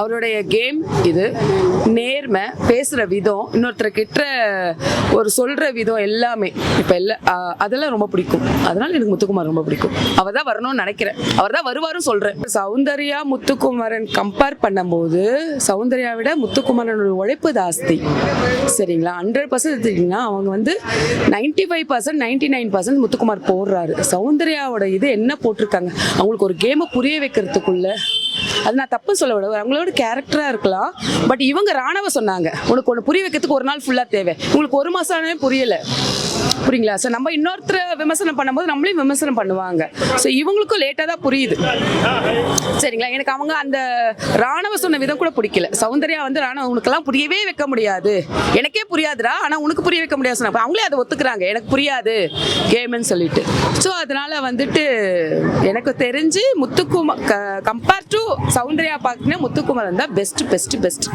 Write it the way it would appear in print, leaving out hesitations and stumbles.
அவருடைய கேம் இது. நேர்மை, பேசுகிற விதம், இன்னொருத்தர் கிட்ட ஒரு சொல்கிற விதம் எல்லாமே இப்போ அதெல்லாம் ரொம்ப பிடிக்கும். அதனால் எனக்கு முத்துக்குமார் ரொம்ப பிடிக்கும். அவர் தான் வரணும்னு நினைக்கிறேன். அவர் தான் வருவாரும் சொல்கிறேன். சௌந்தர்யா முத்துக்குமாரன் கம்பேர் பண்ணும்போது சௌந்தர்யா விட முத்துக்குமாரனோட உழைப்பு ஜாஸ்தி. சரிங்களா? 100% எடுத்துக்கிட்டிங்கன்னா அவங்க வந்து 95% 99% முத்துக்குமார் போடுறாரு. சௌந்தர்யாவோட இது என்ன போட்டிருக்காங்க, அவங்களுக்கு ஒரு கேமை புரிய வைக்கிறதுக்குள்ள, அது நான் தப்பு சொல்ல விட, அவங்களோட கேரக்டராக இருக்கலாம். பட் இவங்க ராணவ சொன்னாங்க, உனக்கு ஒன்று புரிய வைக்கிறதுக்கு ஒரு நாள் ஃபுல்லாக தேவை, உங்களுக்கு ஒரு மாதம் புரியலை. புரியுங்களா? ஸோ நம்ம இன்னொருத்தரை விமர்சனம் பண்ணும்போது நம்மளையும் விமர்சனம் பண்ணுவாங்க. ஸோ இவங்களுக்கும் லேட்டாக தான் புரியுது. சரிங்களா? எனக்கு அவங்க அந்த ராணவ சொன்ன விதம் கூட பிடிக்கல. சௌந்தர்யா வந்து ராணவ உனக்கெல்லாம் புரியவே வைக்க முடியாது, எனக்கே புரியாதுடா, ஆனால் உனக்கு புரிய வைக்க முடியாது சொன்னாங்க. அவங்களே அதை ஒத்துக்கிறாங்க, எனக்கு புரியாது கேம்னு சொல்லிட்டு. ஸோ அதனால வந்துட்டு எனக்கு தெரிஞ்சு முத்துக்குமார் கம்பேர் டு சௌந்தர்யா பார்க்கணும், முத்துக்குமார் தான் பெஸ்ட் பெஸ்ட் பெஸ்ட்.